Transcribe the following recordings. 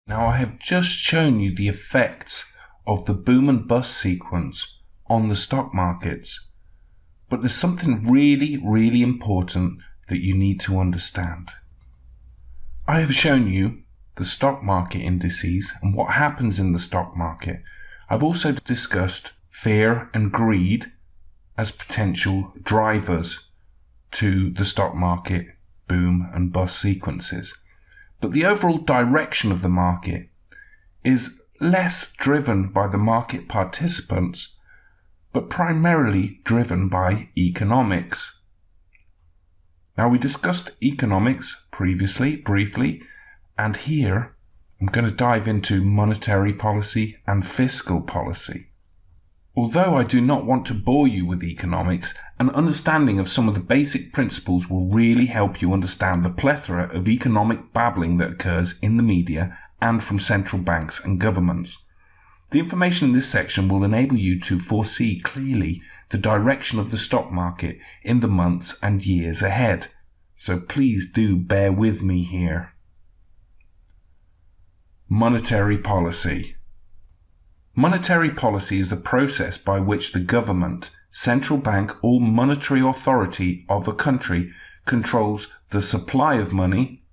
Now, I have just shown you the effects of the boom and bust sequence on the stock markets, but there's something really important that you need to understand. I have shown you the stock market indices and what happens in the stock market. I've also discussed fear and greed as potential drivers to the stock market boom and bust sequences. But the overall direction of the market is less driven by the market participants, but primarily driven by economics. Now, we discussed economics previously, briefly, and here I'm going to dive into monetary policy and fiscal policy. Although I do not want to bore you with economics, an understanding of some of the basic principles will really help you understand the plethora of economic babbling that occurs in the media and from central banks and governments. The information in this section will enable you to foresee clearly the direction of the stock market in the months and years ahead. So please do bear with me here. Monetary policy. Monetary policy is the process by which the government, central bank, or monetary authority of a country controls the supply of money,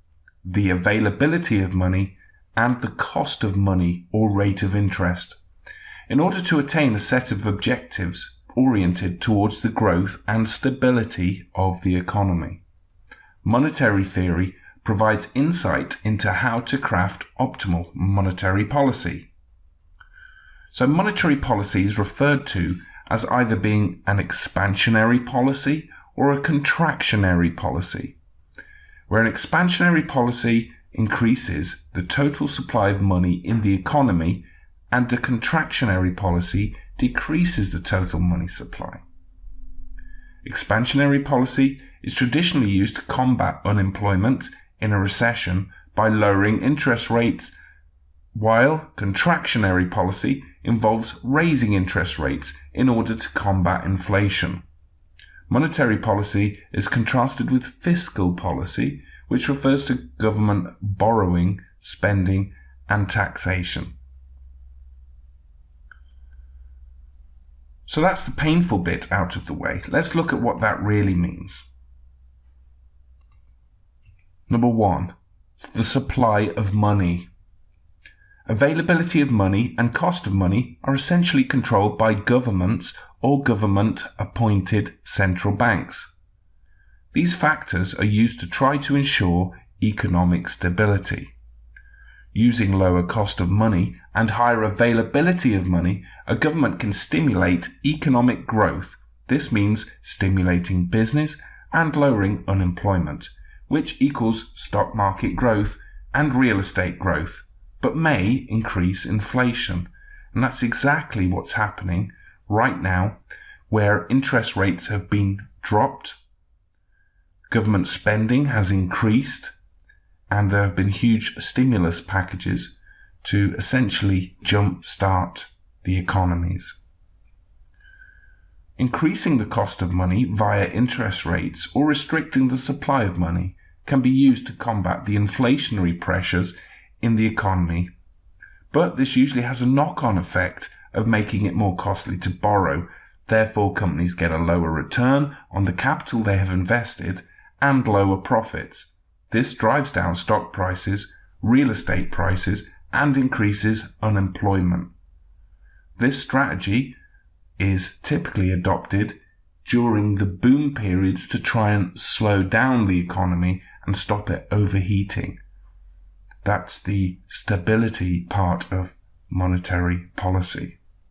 the availability of money, and the cost of money or rate of interest, in order to attain a set of objectives oriented towards the growth and stability of the economy. Monetary theory provides insight into how to craft optimal monetary policy. So monetary policy is referred to as either being an expansionary policy or a contractionary policy, where an expansionary policy increases the total supply of money in the economy and a contractionary policy decreases the total money supply. Expansionary policy is traditionally used to combat unemployment in a recession by lowering interest rates, while contractionary policy involves raising interest rates in order to combat inflation. Monetary policy is contrasted with fiscal policy, which refers to government borrowing, spending, and taxation. So that's the painful bit out of the way. Let's look at what that really means. Number 1, the supply of money. Availability of money and cost of money are essentially controlled by governments or government-appointed central banks. These factors are used to try to ensure economic stability. Using lower cost of money and higher availability of money, a government can stimulate economic growth. This means stimulating business and lowering unemployment, which equals stock market growth and real estate growth, but may increase inflation. And that's exactly what's happening right now, where interest rates have been dropped, government spending has increased, and there have been huge stimulus packages to essentially jumpstart the economies. Increasing the cost of money via interest rates or restricting the supply of money can be used to combat the inflationary pressures in the economy, but this usually has a knock-on effect of making it more costly to borrow. Therefore, companies get a lower return on the capital they have invested and lower profits. This drives down stock prices, real estate prices, and increases unemployment. This strategy is typically adopted during the boom periods to try and slow down the economy and stop it overheating. That's the stability part of monetary policy.